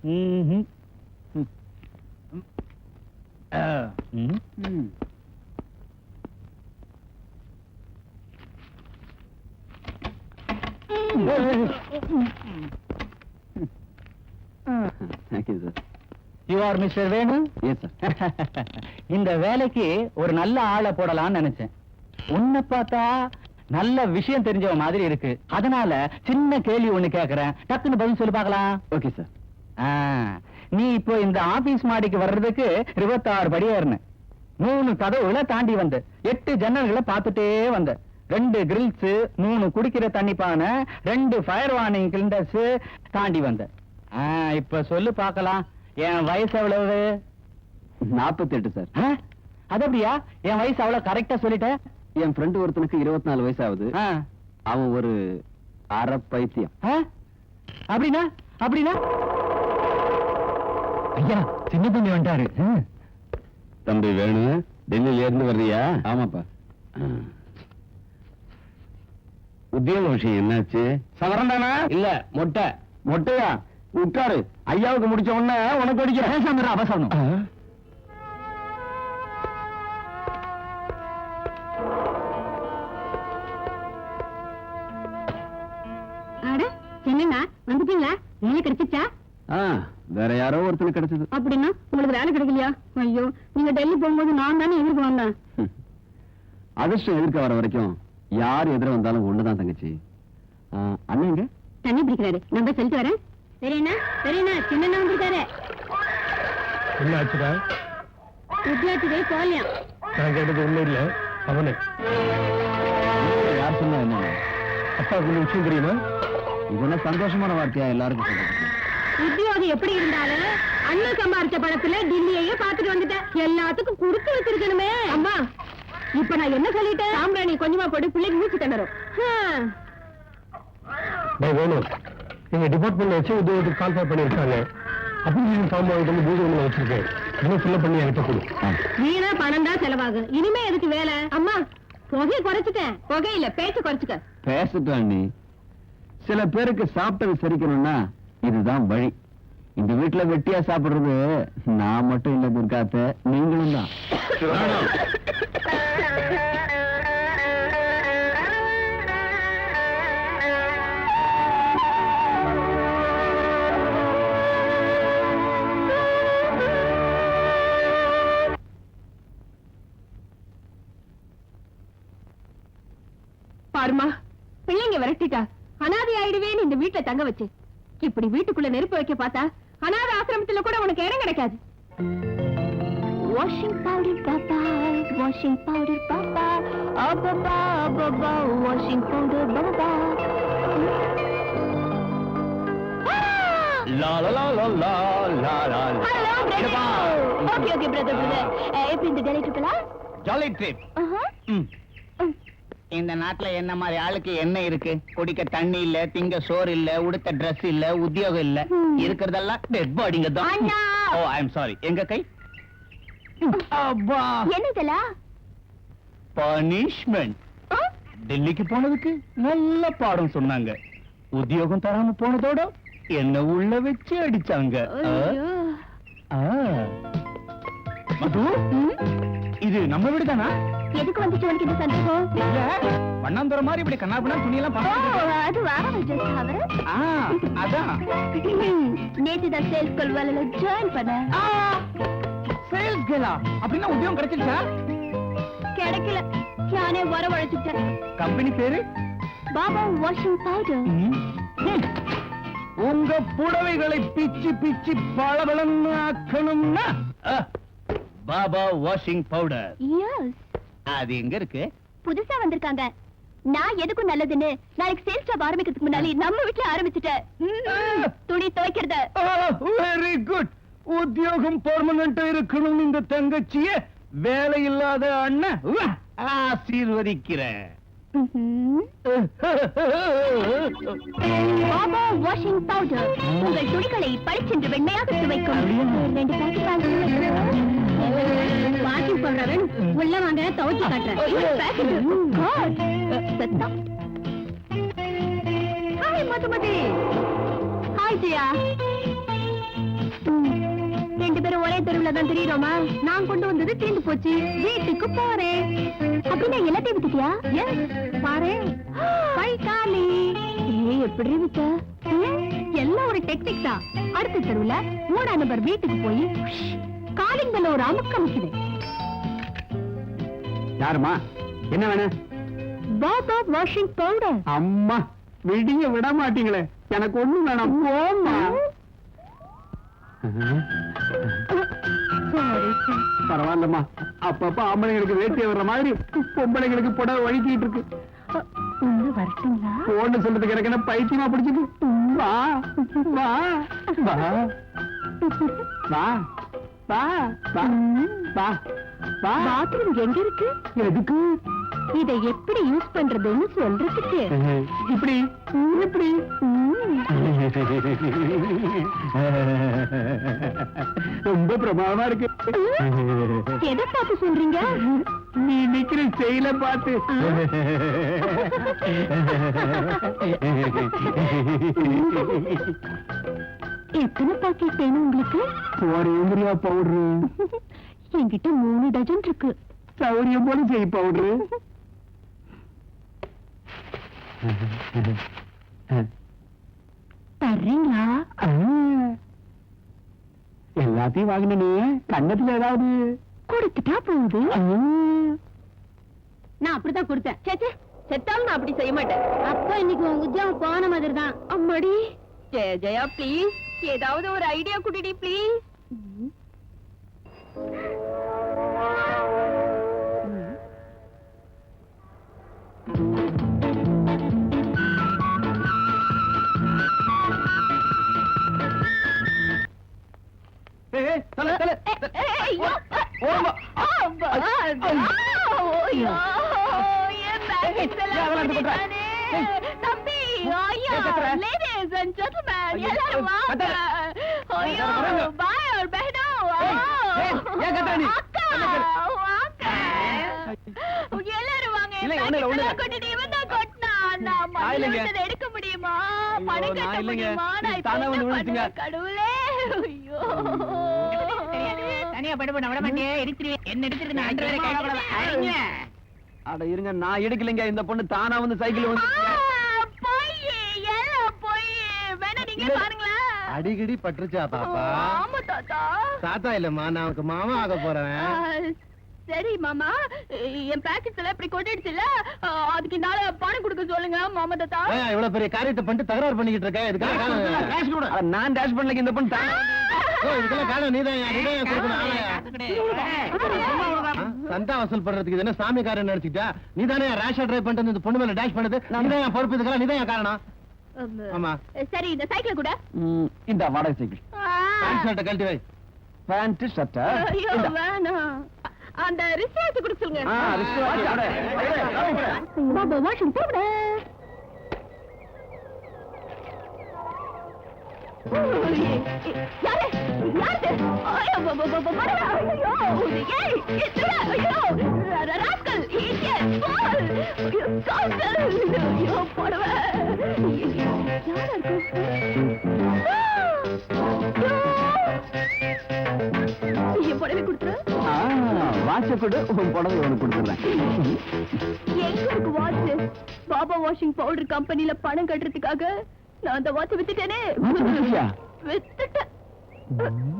இந்த வேலைக்கு ஒரு நல்ல ஆளை போடலாம்னு நினைச்சேன். உன்னை பார்த்தா நல்ல விஷயம் தெரிஞ்ச மாதிரி இருக்கு. அதனால சின்ன கேள்வி ஒண்ணு கேக்குறேன், டக்குன்னு பதில் சொல்லி பார்க்கலாம். Okay sir. நீ இப்போ இந்த ஆபீஸ் மாடிக்கு வர்றதுக்கு 26 படி ஏறின, 3 கதவுகளை தாண்டி வந்த, 8 ஜன்னல்களை பார்த்துட்டே வந்த, 2 கிரில்ஸ், 3 குடிக்கிற தண்ணி பானை, 2 ஃபயர் வார்னிங் சிலிண்டர்ஸ் தாண்டி வந்த. இப்ப சொல்லு பார்க்கலாம், என் வயசு எவ்வளவு? 48 சார். அது அப்படியா? என் வயசு அவ்வளவு கரெக்டா சொல்லிட்டேன். என் ஃப்ரெண்ட் ஒருத்தனுக்கு 24 வயசு ஆகுது. அவன் ஒரு அரை பைத்தியம். அப்படின்னா அப்படின்னா ஐயா, சின்ன தம்பி வந்துட்டாரு. தம்பி வேணும், டெல்லியில இருந்து வர்றியா? ஆமாப்பா. உத்தியோக விஷயம் என்னாச்சு? சவரம் தானா? இல்ல, மொட்டை. மொட்டையா? உட்காரு, ஐயாவுக்கு முடிச்ச உடனே உனக்கு அடிக்கிறேன். அவசரம். என்னண்ணா வந்துட்டீங்களா? வேலை கிடைச்சிச்சா? வேற யாரோ ஒருத்தருக்கு கிடைச்சது. அப்படின்னா உங்களுக்கு வேலை கிடைக்கலையா? ஐயோ, நீங்க டெல்லி போகும்போது நான் தானே எதிர்க்க வந்தேன். அதிர்ஷ்டம் எதிர்க்க வர வரைக்கும் யார் எதிர வந்தாலும் ஒண்ணுதான் தங்கச்சி. அண்ணங்க தண்ணி பிடிக்கிறாரு, நான் போய் சொல்லிட்டு வரேன். சரிண்ணா, சரிண்ணா, சின்ன வந்திருக்காரு. என்ன ஆச்சுடா? வித்தியார்த்திகள் போலியா? நான் கேட்டது ஒண்ணும் இல்ல, அவனே. யார் சொன்னா என்ன? அப்பாவுக்கு விஷயம் தெரியுமா? இதெல்லாம் சந்தோஷமான வார்த்தையா எல்லாருக்கும் சொல்றது? உத்தியோகம் எப்படி இருந்தாலும் அண்ணன் சம்பாரிச்ச பணத்துல டில்லியையே பாத்துட்டு வந்துட்டேன். எல்லாத்துக்கும் குடுத்து வச்சிருக்கணுமே. அம்மா, இப்ப நான் என்ன சொல்லிட்டேன்? சாம்பிராணி கொஞ்சமா போட்டு பிள்ளைக்கு மூச்சு திணறும். வேணும், எங்க டிபார்ட்மெண்ட்ல வச்சு உத்தியோகத்துக்கு கால்ஃபர் பண்ணிருக்காங்க. அப்ளிகேஷன் ஃபார்ம் வாங்கிட்டு வந்து பூஜை ரூம்ல வச்சிருக்கேன். இன்னும் ஃபில்அப் பண்ணி என்கிட்ட கொடு. வீணா பணம் தான் செலவாகும். இனிமே எதுக்கு வேலை? அம்மா, புகையை குறைச்சிட்டேன். புகை இல்ல, பேச்சு குறைச்சுக்க. பேசட்டும் நீ. சில பேருக்கு சாப்பிட்டது சரிக்கணும்னா இதுதான் வழி. இந்த வீட்டுல வெட்டியா சாப்பிடுறது நான் மட்டும் இல்ல துர்காத்த, நீங்களும் தான். பாருமா, பிள்ளைங்க விரட்டிட்டா அனாதை ஆயிடுவேன்னு இந்த வீட்டுல தங்க வச்சு, இப்படி வீட்டுக்குள்ள நெருப்பு வைக்க பார்த்தா அனாதை ஆசிரமத்துல கூட உனக்கு இடம் கிடைக்காது. வாஷிங் பவுடர் பாப்பா, வாஷிங் பவுடர் பாப்பா, அப்பப்பா அப்பப்பா, வாஷிங் பவுடர் பாப்பா. லா லா லா லா லா லா லா. Hello brother. Okay okay brother. எப்படி இந்த டெல்லி ட்ரிப்லாம்? Jolly trip. இந்த நாட்டுல என்ன மாதிரி ஆளுக்கு என்ன இருக்கு? குடிக்க தண்ணி இல்ல, திங்க சோறு இல்ல, உடுத்த ட்ரெஸ் இல்ல, உத்தியோகம் இல்ல. இருக்கிறதெல்லாம் டெட் பாடிங்க தான். ஓ, ஐ அம் சாரி. எங்க கை? அப்பா, என்னதல? பனிஷ்மென்ட். டெல்லிக்கு போனதுக்கு நல்ல பாடம் சொன்னாங்க. உத்தியோகம் தராம போனதோட என்ன உள்ள வச்சு அடிச்சாங்க. மது, இது நம்ம வீடு தானா? எதுக்கு வந்துச்சு உனக்கு இந்த சந்தேகம்? இல்ல, வண்ணாந்துற மாதிரி இப்படி கண்ணாபுண்ணா துணியெல்லாம் பாத்து. அது வேற அதான். நேத்து தான் சேல்ஸ் கால் வேலையில ஜாயின் பண்ண. சேல்ஸ் கேலா? அப்படின்னா உத்தியோகம் கிடைச்சிருச்சா? கிடைக்கல, நானே வரவழைச்சிட்டேன். கம்பெனி பேரு பாபா வாஷிங் பவுடர். உங்க புடவைகளை பிச்சு பிச்சு பளபளன்னு ஆக்கணும்னா பாபா வாஷிங் பவுடர். எஸ். அது எங்க இருக்கு? புதுசா வந்திருக்காங்க. நான் எதுக்கும் நல்லதுன்னு நாளைக்கு சேல்ஸ் ஜாப் ஆரம்பிக்கிறதுக்கு முன்னாடி நம்ம வீட்டுல ஆரம்பிச்சுட்டேன். துணி துவைக்கிறத. Very good. உத்தியோகம் பெர்மனன்ட் இருக்கணும் இந்த தங்கச்சிய வேலை இல்லாத அண்ணன் ஆசீர்வதிக்கிறேன். பாபா வாஷிங் பவுடர் உங்கள் துணிகளை பளிச்சென்று வெண்மையாக துவைக்கும். 2 பாக்கெட் வாஷிங் பவுடர் உள்ள வாங்க, துவைச்சு காட்டுறேன். ஹாய் மதுமதி. ஹாய் ஜியா. பேரும் ஒரே தெருவுல தான் தெரியுறோமா? நான் கொண்டு வந்தது தீர்ந்து போச்சு, வீட்டுக்கு போறேன். அப்படின்னா எல்லாத்தையும் வித்துட்டியா? பாரு, கை காலி. எப்படி வித்த? எல்லாம் ஒரு டெக்னிக் தான். அடுத்த தெருவுல 3 நம்பர் வீட்டுக்கு போய் காலிங் பெல்ல ஒரு அமுக்கு அமுக்குது. யாருமா? என்ன வேணும்? Baba washing powder. அம்மா விடிய விட மாட்டீங்களே, எனக்கு ஒண்ணும் வேணாம். போம்மா. பரவாயில்லம்மா, அப்பப்ப ஆம்பளைங்களுக்கு வேட்டிய வர்ற மாதிரி பொம்பளைங்களுக்கு புடவை வழுக்கிட்டு இருக்கு. வரட்டுங்களா? போன்னு சொல்றதுக்கு எனக்கு என்ன பைத்தியமா பிடிச்சிட்டு? வா வா வா வா வா வா வா வா. பாத்ரூம் எங்க இருக்கு? எதுக்கு? இதை எப்படி யூஸ் பண்றதுன்னு சொல்றதுக்கு. இப்படி இப்படி. ரொம்ப பிரமாதமா இருக்கு. எதை பார்த்து சொல்றீங்க? நீ நிக்கிற செயல பார்த்து. எத்தனை பாக்கெட் வேணும் உங்களுக்கு? ஒரே பவுடரு என்கிட்ட 3 டஜன் இருக்கு. சௌரியம் போல செய் பவுடரு. தர்றீங்களா? எல்லாத்தையும் வாங்கினே, கண்ணத்துல ஏதாவது கொடுத்துட்டா போகுது. நான் அப்படிதான் கொடுத்தேன். சேச்சே, செத்தாலும் நான் அப்படி செய்ய மாட்டேன். அப்ப இன்னைக்கு உங்க உத்தியோகம் போன மாதிரி தான். அம்மாடி. ஜெயா ப்ளீஸ், ஏதாவது ஒரு ஐடியா குடிடி ப்ளீஸ். எடுக்க முடியுமா? பணம் கட்ட முடியுமா? கடவுளே, தனியா படுபட விட மாட்டேன். என்ன எடுத்துருங்க. அட இருங்க, நான் எடுக்கலைங்க. இந்த பொண்ணு தானா வந்து சைக்கிள் வந்து அடிக்கடி பட்டுருச்சா பாப்பா? தாத்தா இல்லம்மா, நான் உனக்கு மாமா ஆக போறேன். சரி மாமா, என் பாக்கெட்ஸ் எல்லாம் இப்படி கொட்டிடுச்சுல, அதுக்கு நாள பணம் கொடுக்க சொல்லுங்க மாமா தாத்தா. இவ்வளவு பெரிய காரியத்தை பண்ணிட்டு தகராறு பண்ணிக்கிட்டு இருக்க. நான் டேஷ் பண்ணல. இந்த பொண்ணு இதுக்கெல்லாம் காரணம் நீதான் சந்தா வசூல் பண்றதுக்கு இது என்ன சாமி காரியம் நினைச்சுட்டா? நீதானே ரேஷா டிரைவ் பண்ணிட்டு இந்த பொண்ணு மேல டேஷ் பண்ணது. நீதான் பொறுப்பு. இதுக்கெல்லாம் நீதான் காரணம். ஆமா. சரி, இந்த சைக்கிள் கூட இந்த வாடகை சைக்கிள். பேண்ட் ஷர்ட்டை கழட்டி வை. பேண்ட் ஷர்ட்டா? வேணாம், அந்த ரிஸ்வாட் கொடுக்க சொல்லுங்க. Baba washing powder. யாரு யாரு? ஐயோ படவா. ஐயோ ஏய் இதுல. ஐயோ ராஸ்கல், இடியட், பால். ஐயோ காசல். ஐயோ படவா. யாரா இருக்கு? ஐயோ படவே கொடுத்துரு. வாட்ச கொடு, உன் புடவை உனக்கு கொடுத்துறேன். எங்க இருக்கு வாட்ச்? பாபா வாஷிங் பவுடர் கம்பெனில பணம் கட்டுறதுக்காக நான் அந்த வாட்ச் வித்துட்டேனே. வித்துட்டேன்.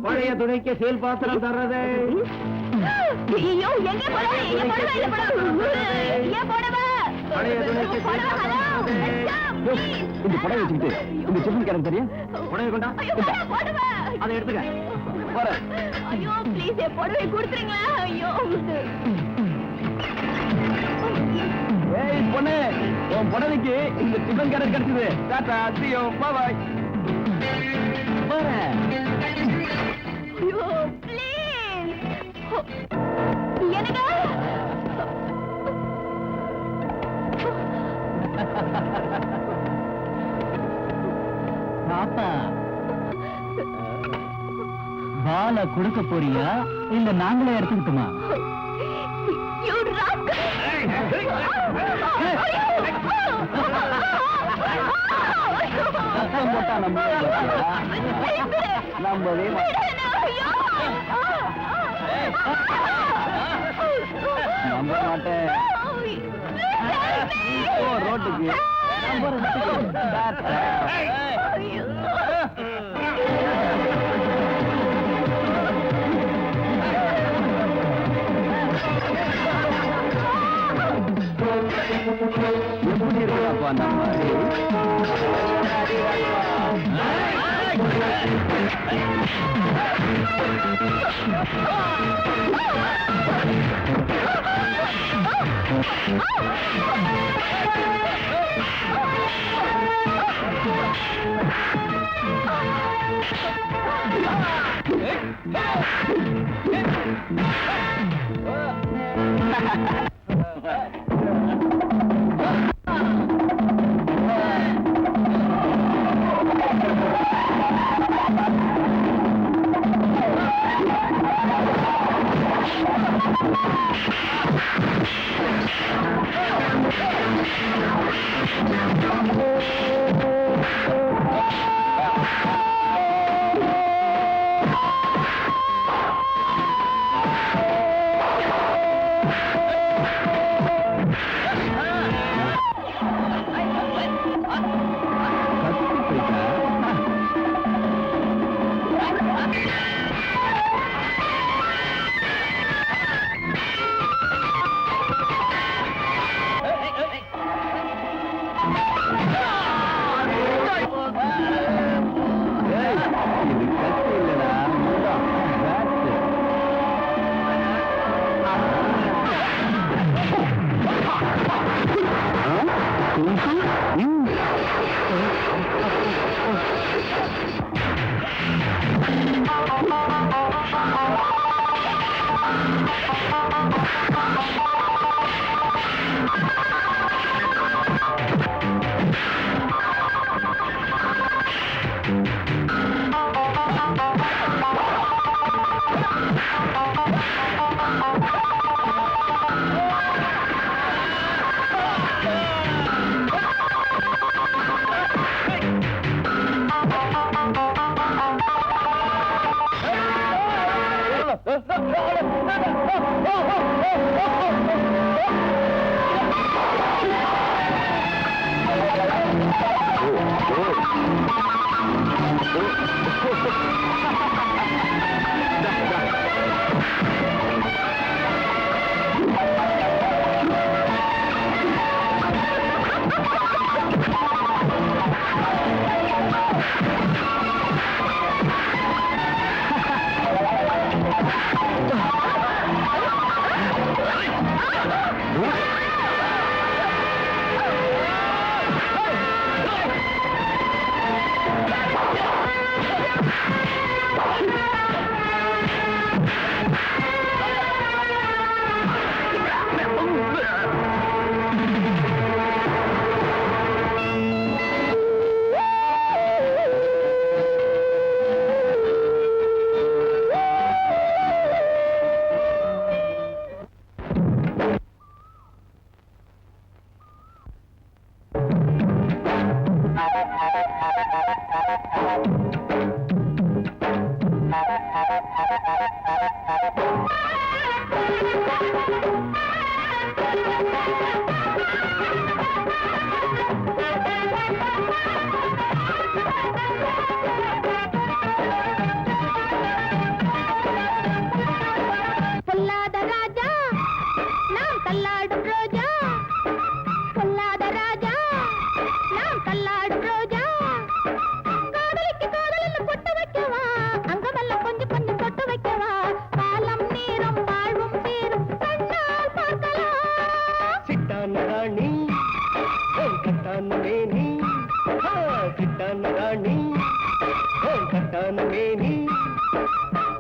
பழைய துணைக்கு சேல் பாத்திரம் தர்றதே. ஐயோ எங்க போடவே? எங்க போடவே? இல்ல போடவே. ஏன் போடவே? பழைய துணைக்கு சேல் பாத்திரம். இந்த புடவை வச்சுக்கிட்டு இந்த சிப்பன் கரெக்ட் தெரியும். புடவை கொண்டா. போடவே. அதை எடுத்துக்க. போற. ஐயோ ப்ளீஸ் என் புடவை கொடுத்துருங்களா. ஐயோ ஏய் பொண்ணு, உன் புடவைக்கு இந்த சிப்பன் கரெக்ட் கிடைச்சது. Tata, see you, bye bye. போறேன். ஐயோ ப்ளீஸ். என்னங்க? பாப்பா, பால கொடுக்க போறியா இல்ல நாங்களே எடுத்துக்கிட்டுமா? You rascal! போட்டா நம்ம நம்பவே மாட்டேன். நம்ப மாட்டேன். ஓ ரோட்டுக்கு நம்பர் எப்படி இருக்காப்பா நம்ம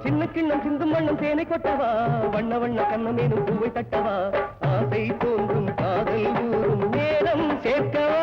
சின்ன கிண்ணம் சிந்தும் வண்ணம் தேனை கொட்டவா, வண்ண வண்ண கண்ணமேனும் பூவை தட்டவா, ஆசை தோன்றும் காதல் ஊறும் நேரம் சேர்க்கவா.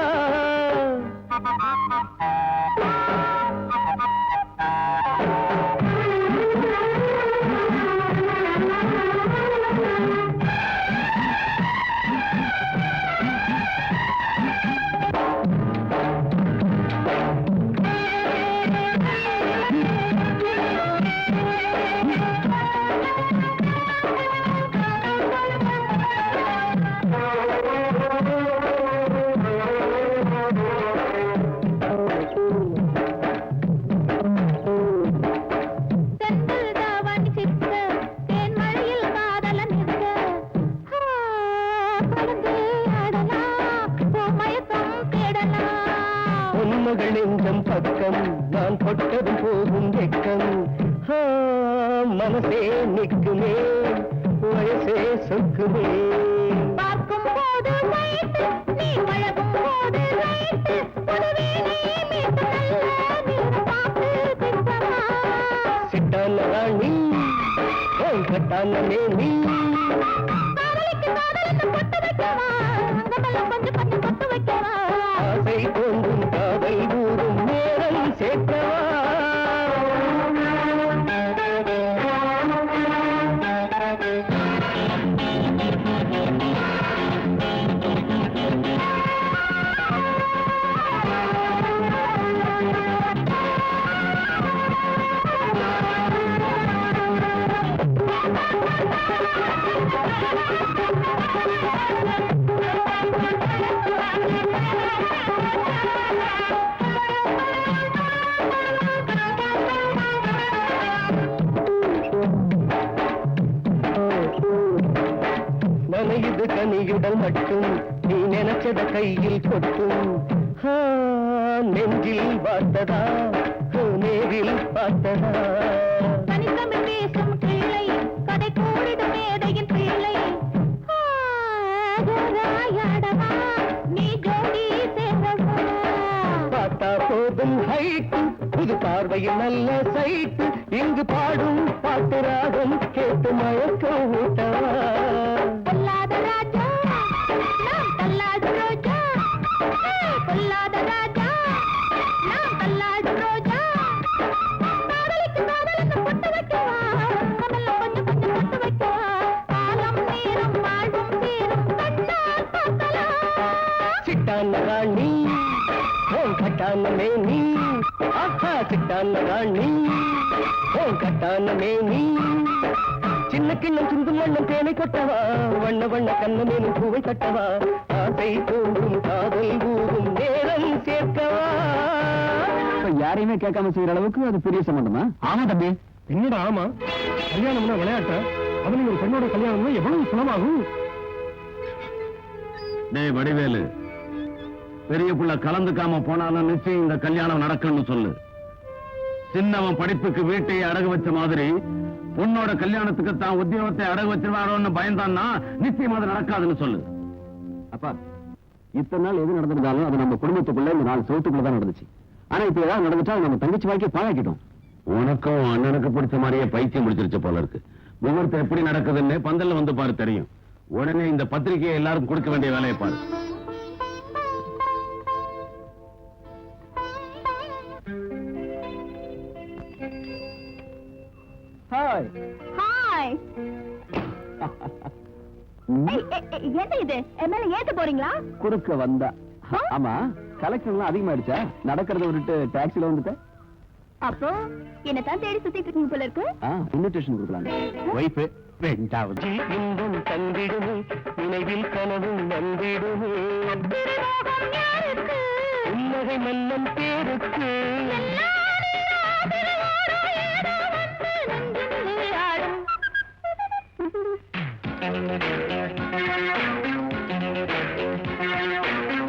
ஜன்னம் பக்கம் நான் தொட்டதும் போகும் வெக்கம் மனசே நிற்குமே வயசே சொக்குமே பார்க்கும் போது ரைட்டு, நீ பழகும் போது ரைட்டு, ஒருவேளை மீண்டும் நல்ல நேரம் பார்த்து திட்டமா. சிட்டான ராணி கட்டான மேனி காதலிக்கு காதலுக்கு பொட்டு வைக்கவா, அங்கமெல்லாம் கொஞ்சம் கொஞ்சம் பொட்டு வைக்கவா. ஆசை தோன்றும் காதல் கூறும் நேரம் சேர்க்கவா நனையுது கனியுடல் மட்டும் நீ நினைச்சத கையில் கொட்டும் நெஞ்சில் பார்த்ததா நேரில் பார்த்ததா தனித்தமிழ் பேசும் கிளை, கதை கூறிடும் மேதையின் பிள்ளை. ஜோராயாடவா, நீ ஜோடி சேர்ந்தவா. பார்த்தா போதும் ஹைட்டு புது பார்வையில் நல்ல சைட்டு இங்கு பாடும் பாட்டு ராகம் கேட்டு மயக்கம் ஊட்டவா பொல்லாத ராஜா, நாம் தள்ளாடும் ரோஜா. பொல்லாத ராஜா, நாம் தள்ளாடும் ரோஜா. காதலிக்கு காதலுக்கு பொட்டு வைக்கவா, அங்கமெல்லாம் கொஞ்சம் கொஞ்சம் பொட்டு வைக்கவா. காலம் நேரம் வாழ்வும் சேரும் கண்ணால் பார்க்கலாம். சிட்டான ராணி கட்டான மேனி ஆஹா சிட்டான ராணி கட்டான மேனி சின்ன கிண்ணம் சிந்து மண்ணம் தேனை கொட்டவா வண்ண வண்ண கண்ண மேலும் பூவை கட்டவா ஆசை தோன்றும் காதல் ஊறும் நேரம் சேர்க்கவா யாரையுமே கேட்காம செய்யற அளவுக்கு அது பெரிய சம்பந்தமா? ஆமா தம்பி, என்னடா ஆமா? கல்யாணம்னா விளையாட்ட, அவனுக்கு ஒரு பெண்ணோட கல்யாணம்னா எவ்வளவு சுலமாகும்? டேய் வடிவேலு, பெரிய புள்ள கலந்துக்காம போனாலும் நிச்சயம் இந்த கல்யாணம் நடக்கும்னு சொல்லு. சின்னவன் படிப்புக்கு வீட்டையே அடகு வச்ச மாதிரி பொண்ணோட கல்யாணத்துக்கு தான் உத்தியோகத்தை அடகு வச்சிருவாரோன்னு பயந்தான்னா நிச்சயம் அது நடக்காதுன்னு சொல்லு. அப்பா, இத்தனை நாள் எது நடந்திருந்தாலும் அது நம்ம குடும்பத்துக்குள்ள இந்த 4 செவத்துக்குள்ள தான் நடந்துச்சு. ஆனா இப்ப ஏதாவது நடந்துட்டா நம்ம தங்கச்சி வாழ்க்கை பாழாக்கிட்டோம். உனக்கும் அண்ணனுக்கு பிடிச்ச மாதிரியே பைத்தியம் முடிச்சிருச்சு போல இருக்கு. முகூர்த்தம் எப்படி நடக்குதுன்னு பந்தல்ல வந்து பாரு, தெரியும். உடனே இந்த பத்திரிகையை எல்லாரும் கொடுக்க வேண்டிய வேலையை பாரு. ஹாய். ஹாய். என்ன இது, என் மேல ஏத்த போறீங்களா? குறுக்க வந்தா. ஆமா, கலெக்ஷன் எல்லாம் அதிகமாயிடுச்சா? நடக்கிறத விட்டுட்டு டாக்ஸில வந்துட்ட? அப்போ என்னத்தான் தேடி சுத்திட்டு இருக்கீங்க போல இருக்கு. இன்விடேஷன் கொடுக்கலாம். ஒய்ஃப் ரெண்டாவது. இன்பம் தந்திடுமே நினைவில் கனவும் வந்திடுமே திருமோகம் யாருக்கு? உன்னகை மன்னன் பேருக்கு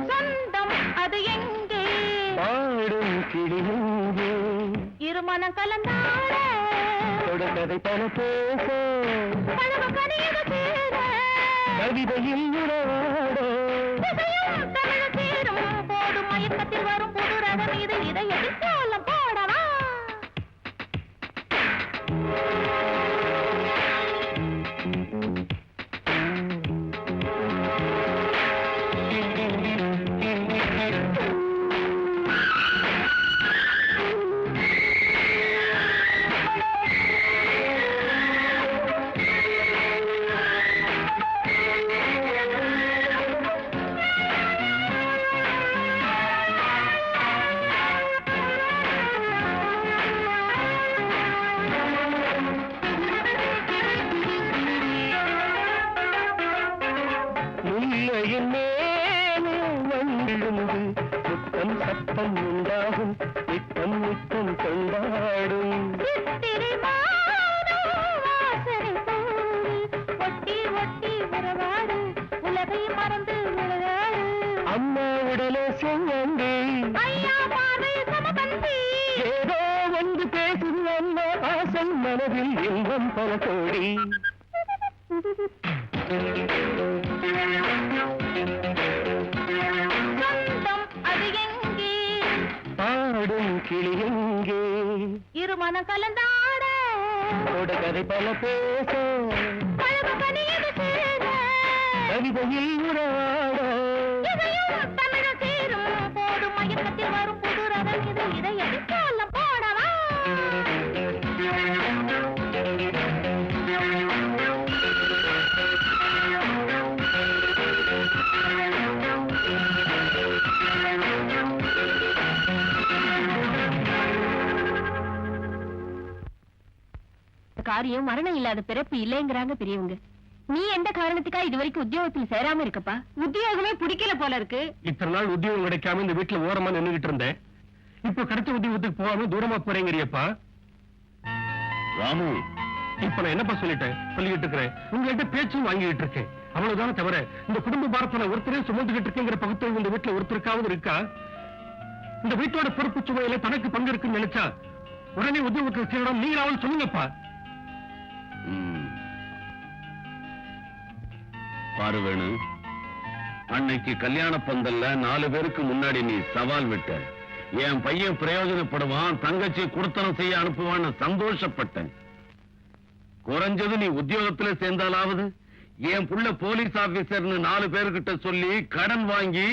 சொந்தம் அது எங்கே? பாடும் கிளியே இருமனம் கலந்தாட தொடர்கதை பல பேச பழவ கனியது சேர கவிதையில் உறவாட இசையும் தமிழ் சேரும் போடும் மயக்கத்தில் வரும் புது ரகம் இது இதயத்தில் கோலம் போடவா? முல்லையின் மேலே வந்திழுந்து முத்தம் சத்தம் உண்டாகும் நித்தம் நித்தம் கொண்டாடும் சித்திரை மாதம் வாசனை தோன்றி ஒட்டி ஒட்டி உறவாடு உலகை மறந்து விளையாடு அம்மா உடலே செங்கண்டி ஐயா பார்வை சமபந்தி ஏதோ வந்து பேசுது அம்மா ஆசை மனதில் இன்பம் பல கோடி சொந்தம் அது எங்கே பாடும் கிளி எங்கே இருமனம் கலந்தாட கதை பல பேச பழகு பணியது சேர கவிதையில் உறவாட இதையும் தமிழ் சேரும் போடும் மயக்கத்தில் வரும் புது ரகம் இது இதை எடுத்தால போடவா காரியம் மரணம் இல்லாத பிறப்பு இல்லைங்கிறாங்க பெரியவங்க. நீ எந்த காரணத்துக்கா இது வரைக்கும் உத்தியோகத்துல சேராம இருக்கப்பா? உத்தியோகமே பிடிக்கல போல இருக்கு. இத்தனை நாள் உத்தியோகம் கிடைக்காம இந்த வீட்டுல ஓரமா நின்னுகிட்டு இருந்தேன். இப்ப கிடைச்ச உத்தியோகத்துக்கு போகாம தூரமா போறேங்கறியப்பா. ராமு, இப்ப நான் என்னப்பா சொல்லிக்கிட்டு இருக்கிறேன். உங்ககிட்ட பேச்சும் வாங்கிட்டு இருக்கேன். அவ்வளவுதான் தவிர இந்த குடும்ப பாரத்துல ஒருத்தரே சுமந்துகிட்டு இருக்கேங்கிற பகுத்தறிவு இந்த வீட்டுல ஒருத்தருக்காவது இருக்கா? இந்த வீட்டோட பொறுப்பு சுமையில தனக்கு பங்கு இருக்குன்னு நினைச்சா உடனே உத்தியோகத்தில் சேரணும் நீங்களாவது சொல்லுங்கப்பா. பாரு வேணு, அன்னைக்கு கல்யாண பந்தல்ல 4 பேருக்கு முன்னாடி நீ சவால் விட்ட. என் பையன் பிரயோஜனப்படுவான், தங்கச்சி குடுத்தனம் செய்ய அனுப்புவான்னு சந்தோஷப்பட்டேன். குறைஞ்சது நீ உத்தியோகத்துல சேர்ந்தாலாவது என் புள்ள போலீஸ் ஆபீசர்னு 4 பேர்கிட்ட சொல்லி கடன் வாங்கி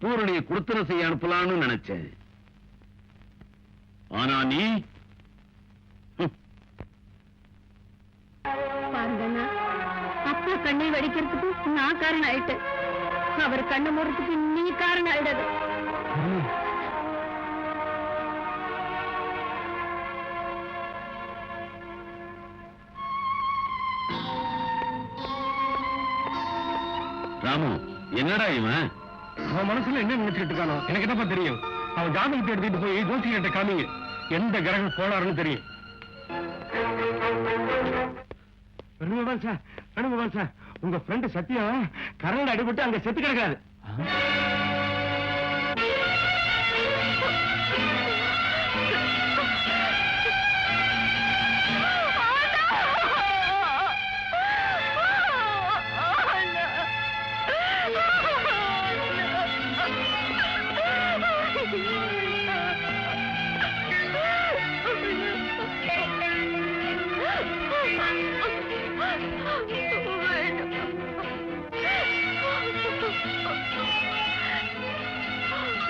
பூரணியை குடுத்தனம் செய்ய அனுப்பலான்னு நினைச்சேன். ஆனா நீ பாருங்கண்ணா, அப்பா கண்ணை வடிக்கிறதுக்கு நான் காரணம் ஆயிட்டேன். அவர் கண்ணை மூடுறதுக்கு நீ காரணம் ஆயிடாது. ராமு, என்னடா இவன்? அவன் மனசுல என்ன நினைச்சிட்டு இருக்கானோ எனக்கு என்னப்பா தெரியும். அவன் ஜாதகத்தை எடுத்துட்டு போய் ஜோசிகிட்ட காமிங்க, எந்த கிரகம் கோளாறுன்னு தெரியும். வேணுகோபால் சார், வேணுகோபால் சார், உங்க ஃப்ரெண்டு சத்யம் கரண்ட் அடிபட்டு அங்க செத்து கிடக்காது.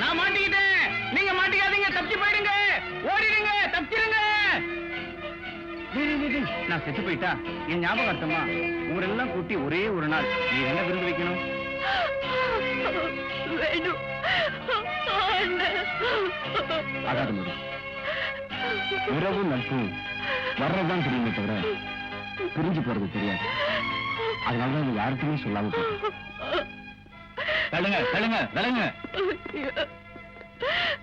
நான் மாட்டிக்கிட்டேன், நீங்க மாட்டிக்காதீங்க, தப்பிச்சு போயிடுங்க, ஓடிடுங்க, தப்பிச்சிருங்க. நான் செத்து போயிட்டா என் ஞாபகார்த்தமா ஊரெல்லாம் கூட்டி ஒரே ஒரு நாள் நீ என்ன விருந்து வைக்கணும்? ஆகாத முடி. உறவு நட்பு வர்றதுதான் தெரியுமே தவிர பிரிஞ்சு போறது தெரியாது. அதனாலதான் நீ யாருக்குமே சொல்லாம போயிட்ட. தள்ளுங்க தள்ளுங்க தள்ளுங்க.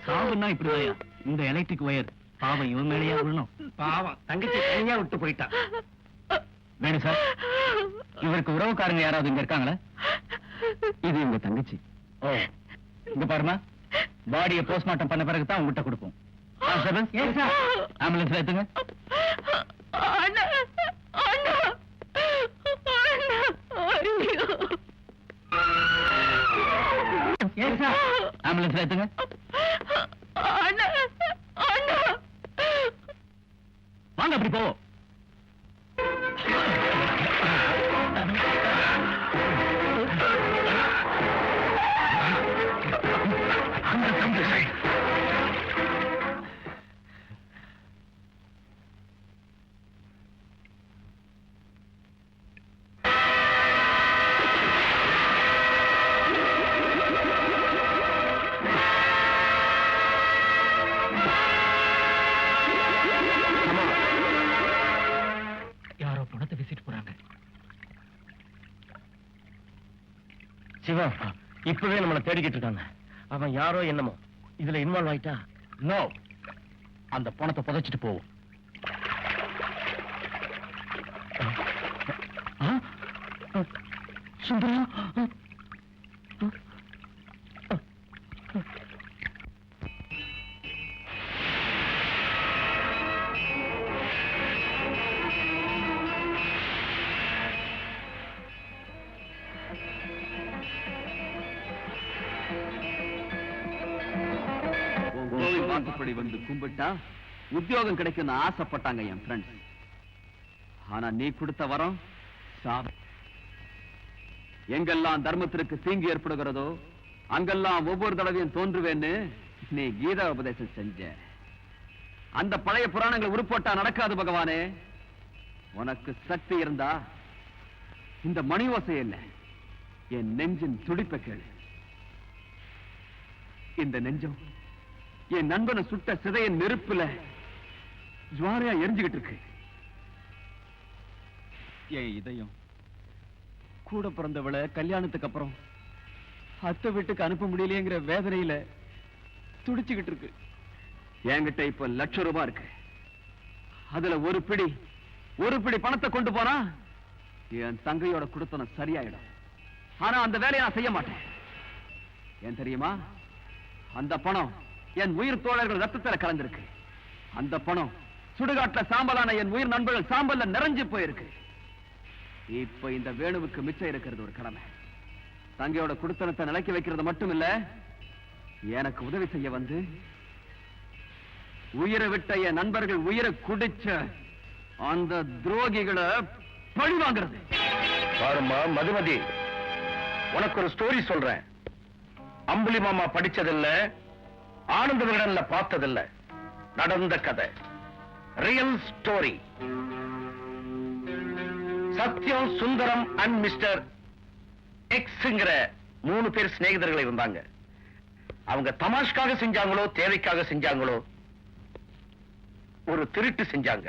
சாவுன்னா இப்படிதாயா, இந்த எலக்ட்ரிக் ஒயர் பாவம் இவன் மேலேயா விழணும். பாவம் தங்கச்சி தனியா விட்டு போயிட்டா. வேணும் சார், இவருக்கு உறவுக்காரங்க யாராவது இங்க இருக்காங்களா? இது இவங்க தங்கச்சி. ஓ, இங்க பாருமா, பாடியை போஸ்ட்மார்ட்டம் பண்ண பிறகுதான் உங்ககிட்ட கொடுப்போம். ஆம்புலன்ஸ்ல ஏத்துங்க. ஆம்புலன்ஸ்ல ஏத்துங்க. வாங்க அப்படி போவோம். யாரோ பணத்தை வீசிட்டு போறாங்க. சிவா, இப்பவே நம்மளை தேடிக்கிட்டு இருக்காங்க. அவன் யாரோ என்னமோ இதுல இன்வால்வ் ஆயிட்டா நோ, அந்த பணத்தை புதைச்சிட்டு போவோம். சுந்தரா, வாக்குப்படி வந்து கும்பிட்டா உத்தியோகம் கிடைக்கும்னு ஆசைப்பட்டாங்க என் ஃப்ரெண்ட்ஸ். ஆனா நீ கொடுத்த வரம் சாபம். எங்கெல்லாம் தர்மத்திற்கு தீங்கு ஏற்படுகிறதோ அங்கெல்லாம் ஒவ்வொரு தடவையும் தோன்றுவேன்னு நீ கீதா உபதேசம் செஞ்ச. அந்த பழைய புராணங்களை உருப்போட்டா நடக்காது பகவானே. உனக்கு சக்தி இருந்தா இந்த மணி ஓசை இல்ல, என் நெஞ்சின் துடிப்பை கேளு. இந்த நெஞ்சம் என் நண்பனை சுட்ட சிதையின் நெருப்புல ஜுவாரையா எரிஞ்சுகிட்டு இருக்கு. என் இதயம் கூட பிறந்தவளை கல்யாணத்துக்கு அப்புறம் அத்தை வீட்டுக்கு அனுப்ப முடியலையேங்கிற வேதனையில துடிச்சுக்கிட்டு இருக்கு. என்கிட்ட இப்ப ₹1,00,000 இருக்கு. அதுல ஒரு பிடி பணத்தை கொண்டு போனா என் தங்கையோட குடுத்தனம் சரியாயிடும். ஆனா அந்த வேலையை நான் செய்ய மாட்டேன். ஏன் தெரியுமா? அந்த பணம் என் உயிர் தோழர்கள் ரத்தத்துல கலந்திருக்கு. அந்த பணம் சுடுகாட்டுல சாம்பலான என் உயிர் நண்பர்கள் சாம்பல்ல நிறைஞ்சு போயிருக்கு. இப்ப இந்த வேணுவுக்கு மிச்சம் இருக்கிறது ஒரு கடமை. தங்கையோட குடுத்தனத்தை நிலைக்க வைக்கிறது மட்டும் இல்ல, எனக்கு உதவி செய்ய வந்து உயிரை விட்ட என் நண்பர்கள் உயிரை குடிச்ச அந்த துரோகிகளை பழி வாங்குறது. பாருமா மதுமதி, உனக்கு ஒரு ஸ்டோரி சொல்றேன். அம்புலி மாமா படிச்சதில்ல, ஆனந்த விகடன்ல பார்த்ததில்ல, நடந்த கதை, real story. Sathyam, Sundaram and mister எக்ஸ்ங்கிற 3 பேர் சிநேகிதர்கள் இருந்தாங்க. அவங்க தமாஷ்காக செஞ்சாங்களோ தேவைக்காக செஞ்சாங்களோ ஒரு திருட்டு செஞ்சாங்க.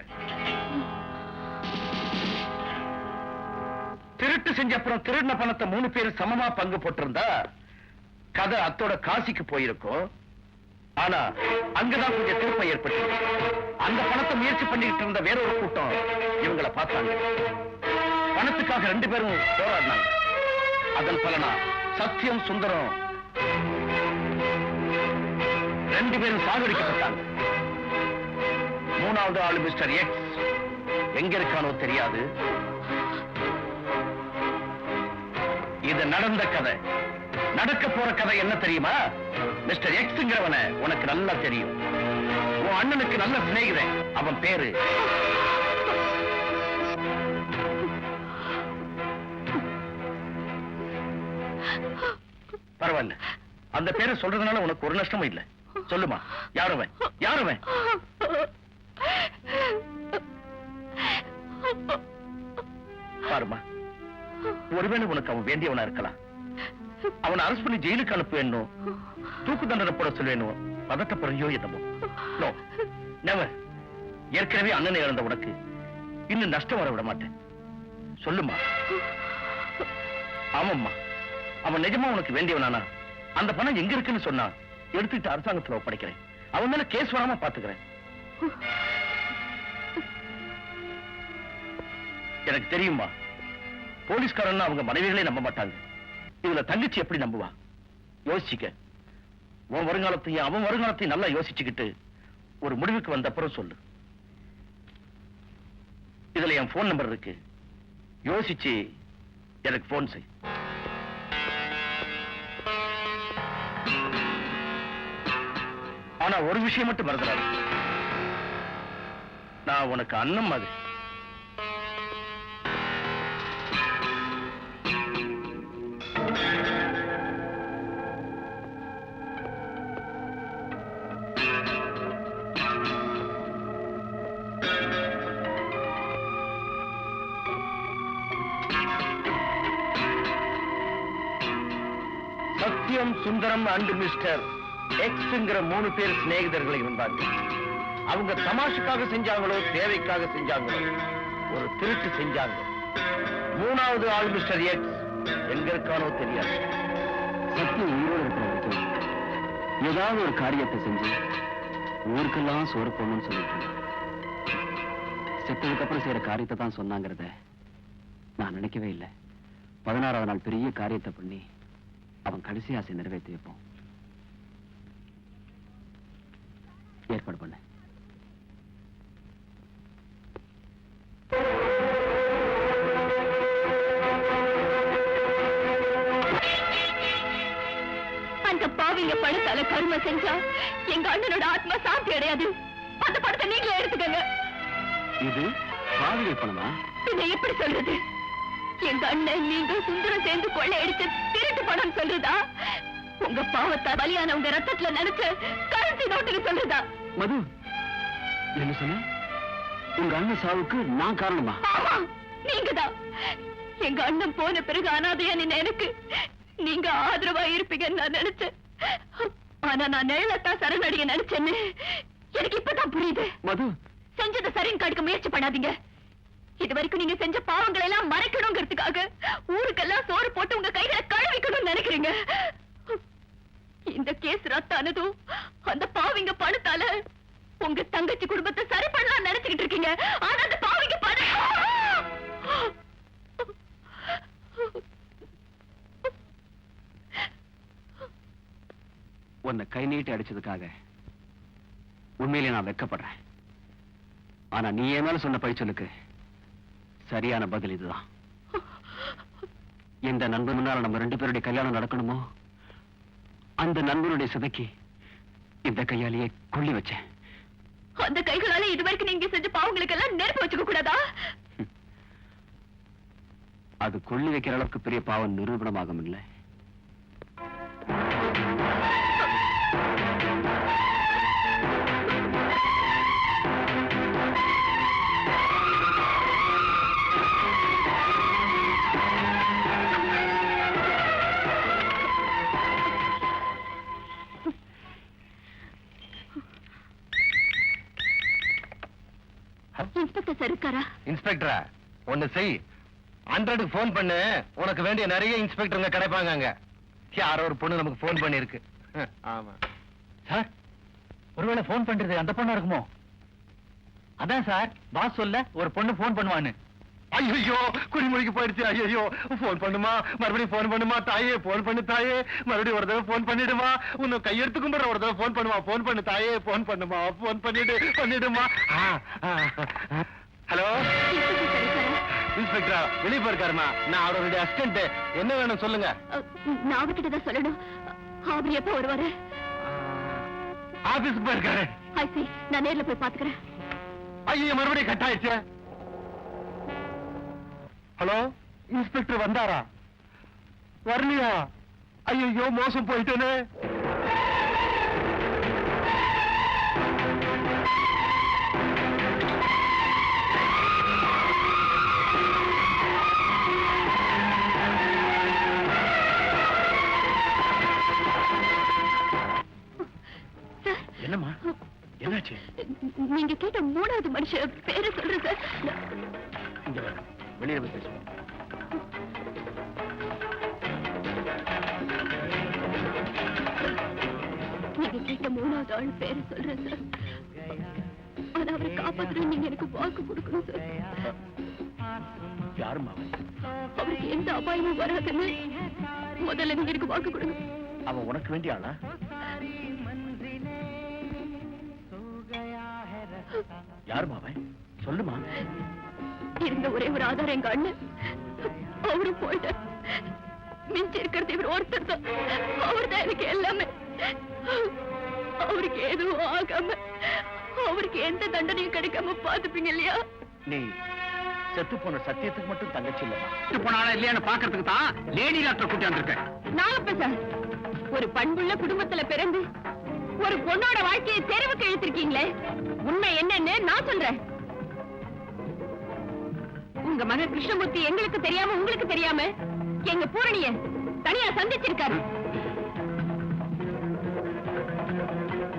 திருட்டு செஞ்ச அப்புறம் திருடின பணத்தை 3 பேர் சமமா பங்கு போட்டிருந்தா கதை அத்தோட காசிக்கு போயிருக்கும். ஆனா அங்கதான் கொஞ்சம் திருப்பம் ஏற்பட்டு அந்த பணத்தை முயற்சி பண்ணிட்டு இருந்த வேறொரு கூட்டம் இவங்களை பார்த்தாங்க. பணத்துக்காக 2 பேரும் போராடினாங்க. அதன் பலனா சத்யம், சுந்தரம் 2 பேரும் சாகடிக்கப்பட்டாங்க. 3வது ஆளு மிஸ்டர் எக்ஸ் எங்க இருக்கானோ தெரியாது. இது நடந்த கதை. நடக்க போற கதை என்ன தெரியுமா? மிஸ்டர் எக்ஸ்ங்கிறவன உனக்கு நல்லா தெரியும். உன் அண்ணனுக்கு நல்ல சிநேகிதன். அவன் பேரு பரவாயில்ல, அந்த பேரை சொல்றதுனால உனக்கு ஒரு நஷ்டமும் இல்ல. சொல்லுமா, யாருவன்? யாருவன்? பாருமா, ஒருவேளை உனக்கு அவன் வேண்டியவனா இருக்கலாம். அவனை அரசு பண்ணி ஜெயிலுக்கு அனுப்ப வேணும், தூக்கு தண்டனை போட சொல்ல வேணும், பதட்டப்படுறியோ என்னமோ. No, never. ஏற்கனவே அண்ணனை இழந்த உனக்கு இன்னும் நஷ்டம் வர விட மாட்டேன். சொல்லுமா. ஆமாம்மா, அவன் நிஜமா உனக்கு வேண்டியவனானா அந்த பணம் எங்க இருக்குன்னு சொன்னா எடுத்துட்டு அரசாங்கத்துல ஒப்படைக்கிறேன். அவன் மேல கேஸ் வராம பாத்துக்கிறேன். எனக்கு தெரியுமா, போலீஸ்காரன் அவங்க மனைவிகளே நம்ப மாட்டாங்க. இதுல தங்கச்சி எப்படி நம்புவா? யோசிச்சுக்க. உன் வருங்காலத்தையும் அவன் வருங்காலத்தையும் நல்லா யோசிச்சுக்கிட்டு ஒரு முடிவுக்கு வந்த அப்புறம் சொல்லு. இதுல என் போன் நம்பர் இருக்கு. யோசிச்சு எனக்கு போன் செய். ஆனா ஒரு விஷயம் மட்டும் மறந்துடாது, நான் உனக்கு அண்ணன் மாதிரி. சத்யம், சுந்தரம் அண்ட் மிஸ்டர் எக்ஸ்ங்கிற 3 பேர் சிநேகிதர்களை இருந்தாங்க. அவங்க தமாஷுக்காக செஞ்சாங்களோ தேவைக்காக செஞ்சாங்களோ ஒரு திருட்டு செஞ்சாங்க. 3வது ஆள் மிஸ்டர் எக்ஸ் எங்க இருக்கானோ தெரியாது. சத்தியம் உயிரோடு இருக்கிற வரைக்கும் ஏதாவது ஒரு காரியத்தை செஞ்சு ஊருக்கெல்லாம் சோறு போடணும்னு சொல்லிட்டு செத்ததுக்கு அப்புறம் செய்யற காரியத்தை தான் சொன்னாங்கிறத நான் நினைக்கவே இல்லை. 16வது நாள் பெரிய காரியத்தை பண்ணி அவன் கடைசி ஆசை நிறைவேற்றி வைப்போம். ஏற்பாடு பண்ண. அந்த பாவிங்க பணத்தால கருமை செஞ்சா எங்க அண்ணனோட ஆத்மா சாந்தி அடையாது. அந்த பணத்தை நீங்களே எடுத்துக்கங்க. இது பாவிய பணமா? இதை எப்படி சொல்றது? எங்க அண்ணன் நீங்க சுந்தரம் சேர்ந்து கொள்ளையடிச்ச திருட்டு பணம் சொல்றதா? உங்க பாவத்தா பலியான உங்க ரத்தத்துல நினைச்ச கரன்சி நோட்டுன்னு சொல்றதா? மது, என்ன சொன்ன? உங்க அண்ணன் சாவுக்கு நான் காரணமா? ஆமா, நீங்கதான். எங்க அண்ணன் போன பிறகு அனாதையா நின்ன எனக்கு நீங்க ஆதரவா இருப்பீங்கன்னு நான் நினைச்சேன். ஆனா நான் நிழலத்தா சரணடைய நினைச்சேன்னு எனக்கு இப்பதான் புரியுது. மது, செஞ்சதை சரின்னு காட்டுக்க முயற்சி பண்ணாதீங்க. இது வரைக்கும் நீங்க செஞ்ச பாவங்களை எல்லாம் மறைக்கணுங்கிறதுக்காக ஊருக்கெல்லாம் சோறு போட்டு உங்க கைகளை கழுவிக்கணும்னு நினைக்கிறீங்க. இந்த கேஸ் ரத்தானதும் அந்த பாவிங்க பணத்தால உங்க தங்கச்சி குடும்பத்தை சரி பண்ணலாம் நினைச்சுக்கிட்டு இருக்கீங்க. ஆனா அந்த பாவிங்க பணம் உன்னை கை நீட்டி அடிச்சதுக்காக உண்மையிலே நான் வெட்கப்படுறேன். ஆனா நீ என் மேல சொன்ன பழிச்சொல்லுக்கு சரியான பதில் இதுதான். எந்த நண்பன் முன்னால நம்ம 2 பேருடைய கல்யாணம் நடக்கணுமோ அந்த நண்பனுடைய சிதைக்கு இந்த கையாலேயே கொள்ளி வச்சேன். அந்த கைகளால இதுவரைக்கும் நீங்க செஞ்ச பாவங்களுக்கு எல்லாம் நெருப்பு வச்சுக்க கூடாதா? அது கொள்ளி வைக்கிற அளவுக்கு பெரிய பாவம் நிரூபணமாகும் இல்லை. இன்ஸ்பெக்டர் சார் இருக்காரா? இன்ஸ்பெக்டரா, ஒண்ணு செய். 100க்கு போன் பண்ணு. உனக்கு வேண்டிய நிறைய இன்ஸ்பெக்டருங்க கிடைப்பாங்க அங்க. யாரோ ஒரு பொண்ணு நமக்கு போன் பண்ணிருக்கு. ஆமா சார், ஒருவேளை போன் பண்றது அந்த பொண்ணா இருக்குமோ? அதான் சார், பாஸ் சொல்ல ஒரு பொண்ணு போன் பண்ணுவான்னு. ஐயோ, குடிமொழிக்கு போயிடுச்சு. ஐயோ, போன் பண்ணுமா, மறுபடியும் போன் பண்ணுமா. தாயே, போன் பண்ணு தாயே. மறுபடியும் ஒரு தடவை போன் பண்ணிடுமா. உன்னை கையெடுத்து கும்பிடுற ஒரு தடவை போன் பண்ணுமா. போன் பண்ணு தாயே, போன் பண்ணுமா. போன் பண்ணிடுமா. ஹலோ இன்ஸ்பெக்டரா, வெளியே போயிருக்காருமா. நான் அவருடைய அசிஸ்டன்ட். என்ன வேணும் சொல்லுங்க. நான் அவர்கிட்ட தான் சொல்லணும். அவர் எப்ப வருவாரு? ஆபீஸ்க்கு போயிருக்காரு. நான் நேர்ல போய் பாத்துக்கிறேன். ஐயோ, மறுபடியும் கட் ஆயிடுச்சு. ஹலோ, இன்ஸ்பெக்டர் வந்தாரா? வரலையா? ஐயோ, மோசம் போயிட்டேனே. என்னம்மா, என்னாச்சு? நீங்க கேட்ட 3வது மனுஷன் பேரு சொல்றது. இங்க வர, வெளியே போய் பேசுவோம். நீங்க கேட்ட 3வது ஆள் பேரு சொல்றேன் சார். ஆனா அவரை காப்பாத்துறது நீங்க எனக்கு வாக்கு கொடுக்கணும் சார். யாருமா அவன்? அவருக்கு எந்த அபாயமும் வராதுன்னு முதல்ல நீங்க எனக்கு வாக்கு கொடுங்க. அவன் உனக்கு வேண்டிய ஆளா? யாருமா அவன்? சொல்லுமா. இருந்த ஒரே ஒரு ஆதாரம் எங்க அண்ணன். அவரும் போயிட்ட. மிஞ்சி இருக்கிறது இவர் ஒருத்தர் தான். அவர் தான் எனக்கு எல்லாமே. அவருக்கு எதுவும் ஆகாம, அவருக்கு எந்த தண்டனையும் கிடைக்காம பாத்துப்பீங்க இல்லையா? நீ செத்து போன சத்தியத்துக்கு மட்டும் தங்கச்சி இல்லமா? செத்து போனாலும் இல்லையான்னு பாக்கிறதுக்கு தான் லேடி டாக்டர் கூட்டி வந்திருக்கேன். நான் சார், ஒரு பண்புள்ள குடும்பத்துல பிறந்து ஒரு பொண்ணோட வாழ்க்கையை தெருவுக்கு இழுத்திருக்கீங்களே, உண்மை என்னன்னு நான் சொல்றேன். உங்க மகன் கிருஷ்ணமூர்த்தி எங்களுக்கு தெரியாம உங்களுக்கு தெரியாம எங்க பூரணிய தனியா சந்திச்சிருக்காரு.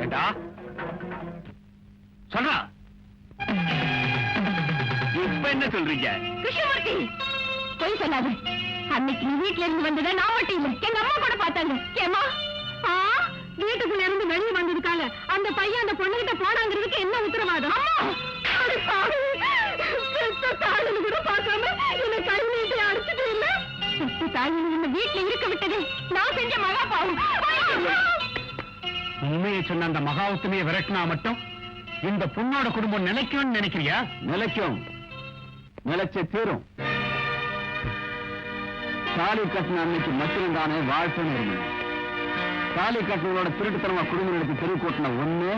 ஏண்டா சொல்றா, இப்ப என்ன சொல்றீங்க? கிருஷ்ணமூர்த்தி, பொய் சொல்லாத. அன்னைக்கு நீ வீட்டுல இருந்து வந்தத நான் மட்டும் இல்ல, எங்க அம்மா கூட பார்த்தாங்க. ஏமா, வீட்டுக்குள்ள இருந்து வெளியே வந்ததுக்காக அந்த பையன் அந்த பொண்ணுகிட்ட போனாங்கிறதுக்கு என்ன உத்தரவாதம்? கூட பார்க்காம என்ன கை நீட்டி அடிச்சுட்டு இல்ல. வீட்டுல இருக்க விட்டது நான் செஞ்ச மகா பாவம். உண்மையை சொன்ன அந்த மகாவுத்தமையை விரட்டினா மட்டும் இந்த பொண்ணோட குடும்பம் நிலைக்கும்னு நினைக்கிறியா? நிலைக்கும், நிலைச்ச தீரும். தாலி கட்டின அன்னைக்கு மட்டும் தானே வாழ்க்கைன்னு இருந்தது. தாலி கட்டுகளோட திருட்டுத்தனமா குடும்பம் எடுத்து தெரு கூட்டின ஒண்ணு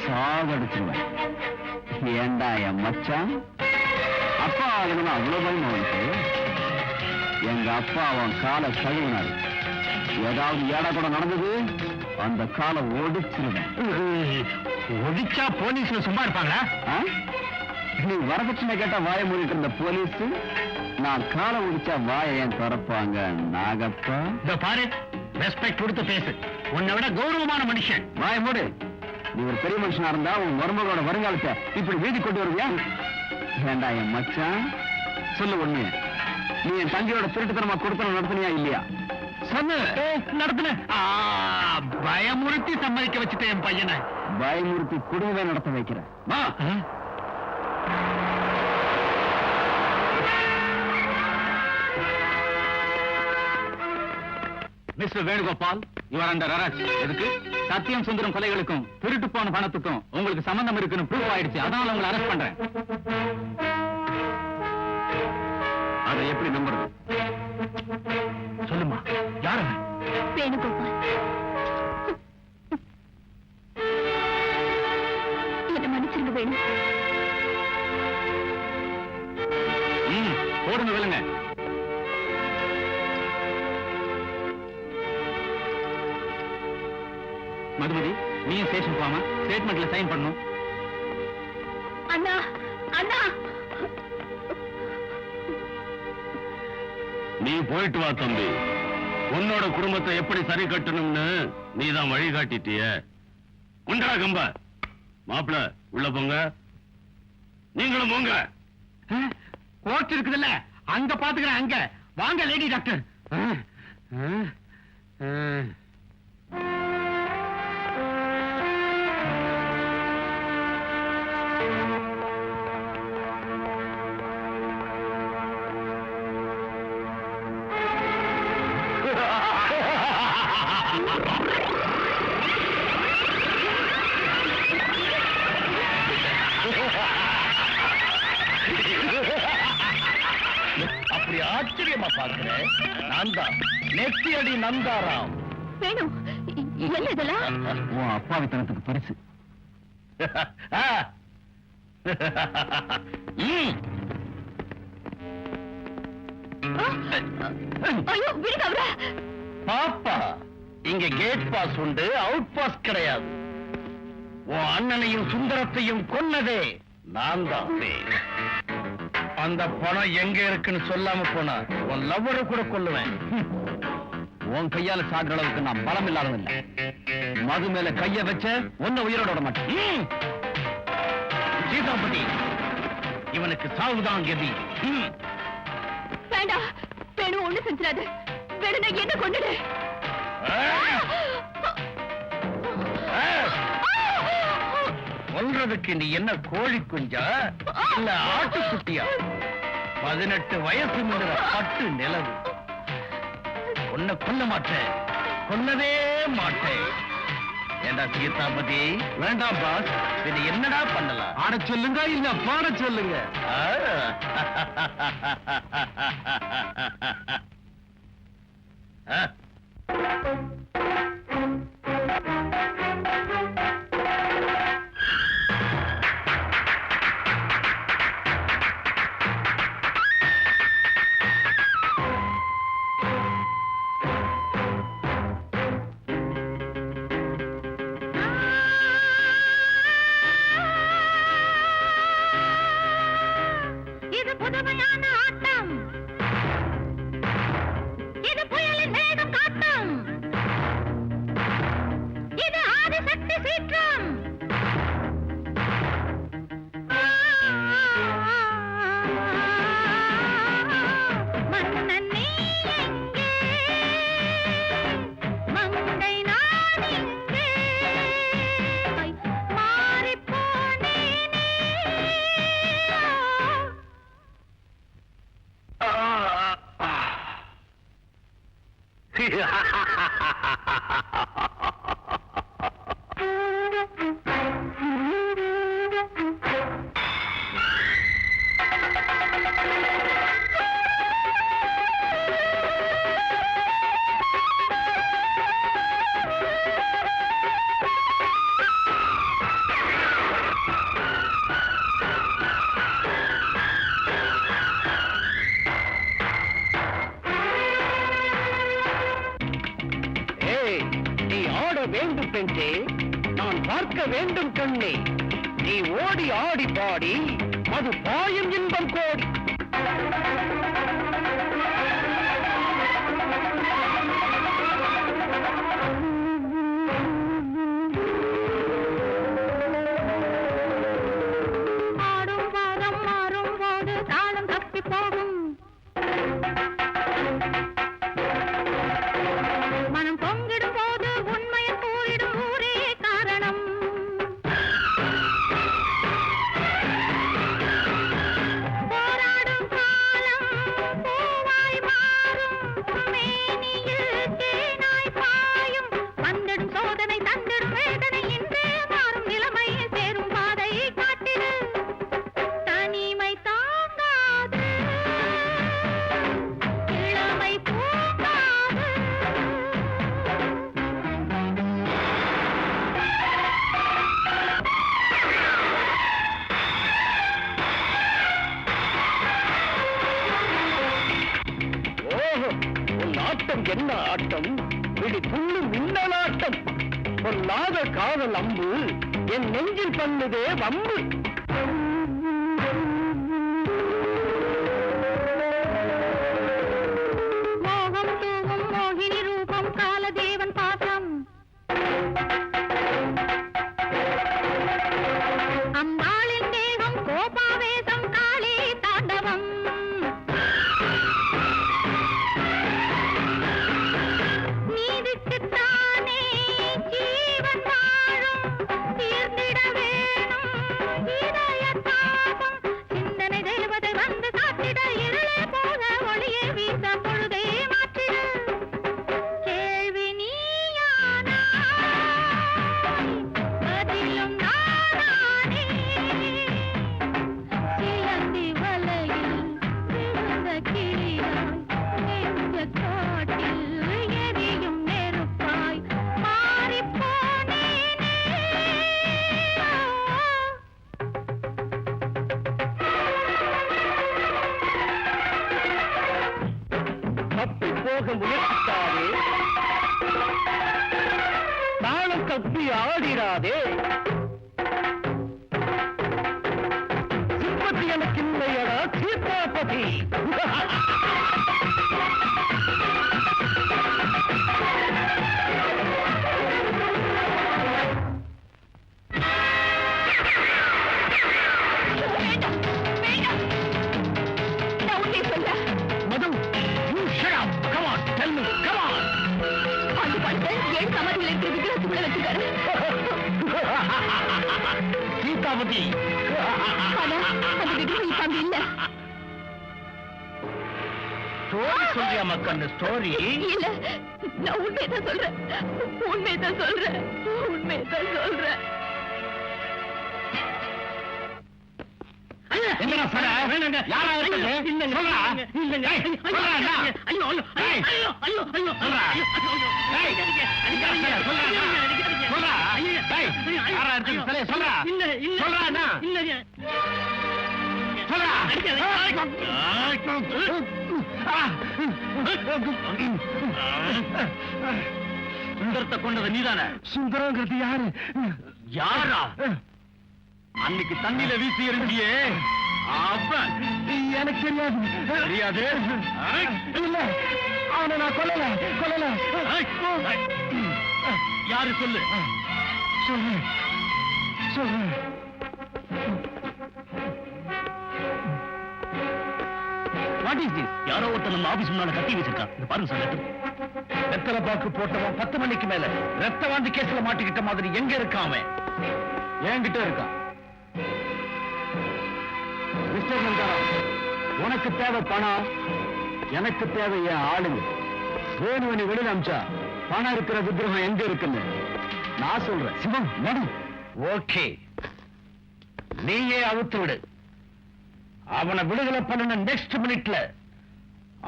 சாகடிச்சிருவேன். ஏண்டா என் மச்சான் அப்பா ஆகணும்னா அவ்வளவு பயமா அவனுக்கு? எங்க அப்பா அவன் காலை கழுவினாரு. ஏதாவது ஏடா கூட நடந்தது அந்த காலை ஒடிச்சிருவேன். ஒடிச்சா போலீஸ்ல சும்மா இருப்பாங்களா? நீ வரதட்சணை கேட்டா வாய மூடிட்டு இருந்த போலீஸ், நான் காலை ஒடிச்சா வாயை ஏன் திறப்பாங்க? நாகப்பா இதோ பாரு, ரெஸ்பெக்ட் கொடுத்து பேசு. உன்னை விட கௌரவமான மனுஷன். வாய மூடு. நீ ஒரு பெரிய மனுஷனா இருந்தா உன் மருமகளோட வருங்காலத்தை இப்படி வீதி கொண்டு வருவியா? ஏண்டா என் மச்சான் சொல்லு ஒண்ணு, நீ என் தங்கையோட திருட்டுத்தனமா கொடுத்தன நடத்தினியா இல்லையா? சொன்ன நடத்தின. பயமுறுத்தி சம்மதிக்க வச்சுட்டேன் என் பையனை. பயமுறுத்தி குடும்பமே நடத்த வைக்கிறேன். வா. Mister Venugopal, your under arrest. எதுக்கு? சத்தியம் சுந்தரம் கொலைகளுக்கும் திருட்டு போன பணத்துக்கும் உங்களுக்கு சம்பந்தம் இருக்குன்னு ப்ரூவ் ஆயிடுச்சு. அதனால உங்களை அரெஸ்ட் பண்றேன். அதை எப்படி நம்புறது? சொல்லுமா, யாரு? வேணுகோபால், என்ன மன்னிச்சிருங்க வேணு. போடுங்க விழுங்க. மதுமதி, நீயும் ஸ்டேஷன் போகாம ஸ்டேட்மெண்ட்ல சைன் பண்ணணும். அண்ணா அண்ணா, நீ போயிட்டு வா தம்பி. உன்னோட குடும்பத்தை எப்படி சரி கட்டணும்னு நீதான் வழி காட்டிட்டிய. உண்டா கம்ப மாப்பிள உள்ள போங்க. நீங்களும் போங்க. கோர்ட் இருக்குதுல்ல, அங்க பாத்துக்கிறேன். அங்க வாங்க லேடி டாக்டர். அப்படி ஆச்சரியமா பாக்குறேன். நான் தான் நெத்தியடி நந்தாராம். வேணு, என்ன இதெல்லாம்? உன் அப்பாவித்தனத்துக்கு பரிசு. ஐயோ, விடுங்க அவரை. பாப்பா, இங்க கேட் பாஸ் உண்டு, அவுட் பாஸ் கிடையாது. உன் அண்ணனையும் சுந்தரத்தையும் கொன்னதே நான் தான். அந்த பணம் எங்க இருக்குன்னு சொல்லாம போனா உன் லவ்வரை கூட கொல்லுவேன். உன் கையால சாகுற அளவுக்கு நான் பலம் இல்லாதவன் இல்லை. மது மேல கைய வச்ச ஒன்ன உயிரோட விட மாட்டேன். சீதாபதி, இவனுக்கு சாவுதான் கதி. வேண்டாம் வேணு, ஒண்ணு செஞ்சிடாது. வேணுனா என்ன கொண்டுடு. கொல்றதுக்கு நீ என்ன கோழி குஞ்சா இல்ல ஆட்டுக்குட்டியா? 18 வயசு முன்னுற பட்டு நிலவு. உன்னை கொல்ல மாட்டேன், கொல்லவே மாட்டேன். ஏண்டா சீதாபதி? வேண்டாம் பாஸ். இது என்னடா பண்ணலாம்? ஆட சொல்லுங்க இல்ல பாட சொல்லுங்க. இது புதுமையான ஆட்டம். இது புயலின் வேகம் காட்டும். இது ஆதிசக்தி சீற்றம். மன்னன் நீ எங்கே? மங்கை நான் எங்கே? மாறிப்போனேனே. வேண்டும் பெண்ணே, நான் பார்க்க வேண்டும் கண்ணே. நீ ஓடி ஆடி பாடி அது பாயும் இன்பம் கோடி. என்ன ஆட்டம், விழி துள்ளும் மின்னலாட்டம். பொல்லாத காதல் அம்பு என் நெஞ்சில் பண்ணுதே வம்பு. மோகம் தூவும் மோகினி ரூபம் காலதேவன் பாசம். அம்பாளின் தேகம் கோபாவேசம் காளி தாண்டவம். முயற்சித்தாரே, தாளம் தப்பி ஆடிராதே. சிம்பத்தி எனக்கு இல்லையடா சீதாபதி. சீதாபதி ஸ்டோரி சொல்றியா மக்கள்? ஸ்டோரி இல்ல, நான் உண்மைதான் சொல்றேன், உண்மைதான் சொல்றேன், உண்மைதான் சொல்றேன். என்னடா சொல்ற? யாரா இருக்குது? சொல்றா. இல்லங்க. சொல்றா. ஐயோ ஐயோ ஐயோ ஐயோ ஐயோ சொல்றா. டேய் சொல்றா. சொல்றா. டேய் யாரா இருக்குது? சொல்ல சொல்றா. இல்ல இல்ல சொல்றானா? இல்லங்க. சொல்றா. சுந்தரத்தை கொண்டது நீதானே? சுந்தரங்கிறது யாரு? யாரா? அன்னைக்கு தண்ணியில வீசி எறிஞ்சியே அவன். எனக்கு தெரியாது. தெரியாது? இல்ல, அவனை நான் கொல்லல கொல்லல. யாரு சொல்லு சொல்லு சொல்லு. What is this? யாரோ ஒருத்தர் நம்ம ஆபீஸ் முன்னால கட்டி வச்சிருக்கான். இது பாருங்க சார். வெத்தலை பாக்கு போட்டவன் 10 மணிக்கு மேல ரத்த வாந்தி கேஸ்ல மாட்டிக்கிட்ட மாதிரி எங்க இருக்கான் அவன்? என்கிட்ட இருக்கான். மிஸ்டர் நந்தாராம், உனக்கு தேவை பணம், எனக்கு தேவை என் ஆளுங்க. வேணுவனி வெளியில அமிச்சா பணம் இருக்கிற விக்கிரகம் எங்க இருக்குன்னு நான் சொல்றேன். சிவம் நடு. ஓகே, நீயே அவுத்து விடு. அவனை விடுதலை பண்ண நெக்ஸ்ட் மினிட்ல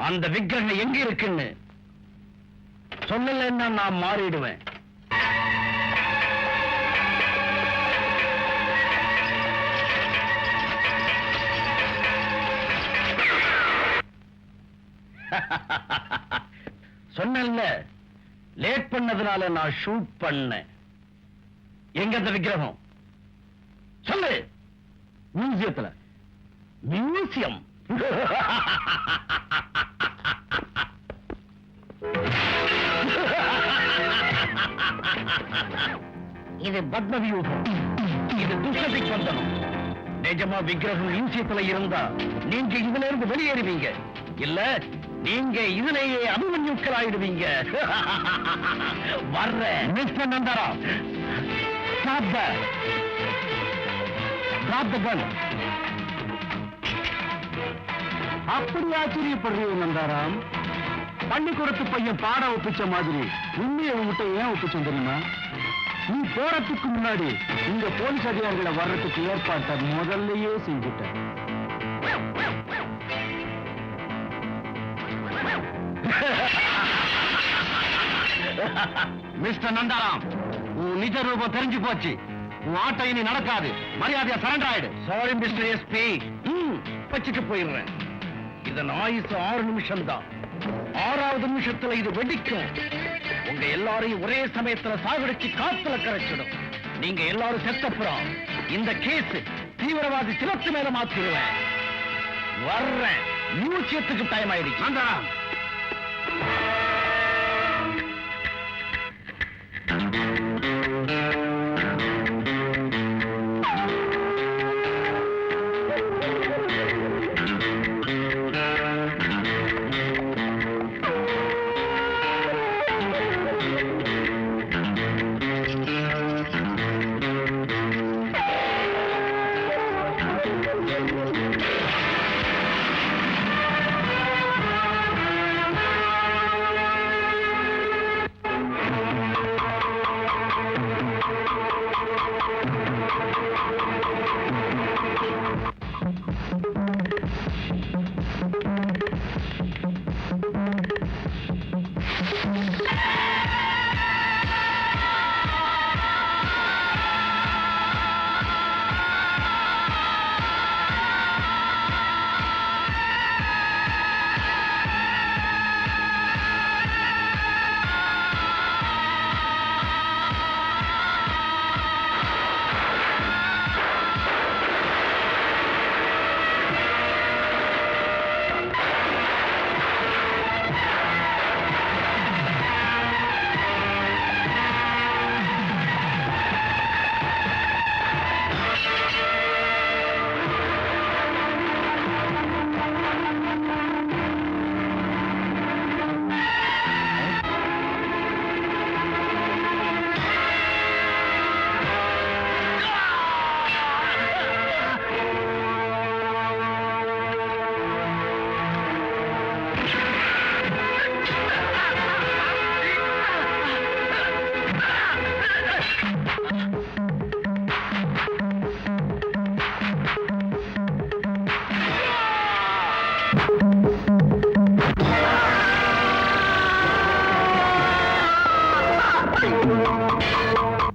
அந்த விக்கிரகம் எங்க இருக்குன்னு சொல்லலைன்னா நான் மாறிடுவேன். சொன்னல்ல, லேட் பண்ணதுனால நான் ஷூட் பண்ணேன். எங்க அந்த விக்கிரகம் சொல்லு. மியூசியத்துல. மியூசியம். இது பத்ம வியூகம். இது துஷ்டதிக் பந்தனம். நிஜமா விக்கிரகம் மியூசியத்துல இருந்தா நீங்க இதுல இருந்து வெளியேறுவீங்க. இல்ல நீங்க இதுலயே அபிமன்யுக்கள் ஆயிடுவீங்க. வர்ற mister நந்தரா, stop that. Drop the gun. அப்படி ஆச்சரியப்படுறீங்க நந்தாராம்? பள்ளிக்கூடத்து பையன் பாடம் ஒப்பிச்ச மாதிரி உண்மையை உங்ககிட்ட ஏன் ஒப்பிச்சோம் தெரியுமா? நீ போறதுக்கு முன்னாடி இந்த போலீஸ் அதிகாரிகளை வர்றதுக்கு ஏற்பாட்டை முதல்லயே செஞ்சுட்ட. மிஸ்டர் நந்தாராம், உன் நிஜ ரூபம் தெரிஞ்சு போச்சு. உன் ஆட்டம் இனி நடக்காது. மரியாதையா சரண்டர் ஆயிடு. சாரி மிஸ்டர் எஸ்பி, வச்சுட்டு போயிடுறேன். இதன் ஆயுசு 6 நிமிஷம் தான். 6வது நிமிஷத்துல இது வெடிக்கும். உங்க எல்லாரையும் ஒரே சமயத்துல சாகடிச்சு காத்துல கரைச்சிடும். நீங்க எல்லாரும் செத்தப்புறம் இந்த கேஸ் தீவிரவாதி சிலத்து மேல மாத்திடுவேன். வர்றேன். மியூசியத்துக்கு டைம் ஆயிடுச்சு. நந்தாராம்,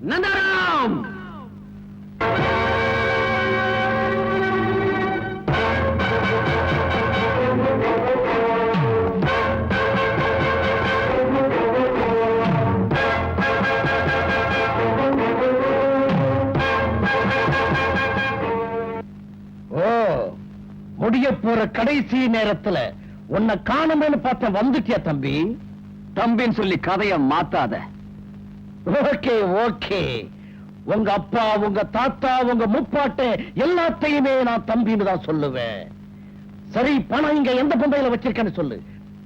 நந்தாராம்! முடிய போற கடைசி நேரத்துல உன்னை காணுமேனு பார்த்த வந்துட்டியா தம்பி? தம்பின்னு சொல்லி கதைய மாத்தாத. ஓகே ஓகே, உங்க அப்பா, உங்க தாத்தா, உங்க முப்பாட்டை எல்லாத்தையுமே நான் தம்பின்னு தான் சொல்லுவேன். சரி, பணம் இங்க எந்த பொம்பையில வச்சிருக்கேன்னு சொல்லு,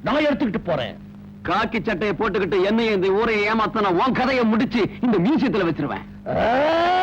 நான் எடுத்துக்கிட்டு போறேன். காக்கி சட்டையை போட்டுக்கிட்டு என்னையும் இந்த ஊரை ஏமாத்தன உன் கதையை முடிச்சு இந்த மியூசியத்துல வச்சிருவேன். ஏய்!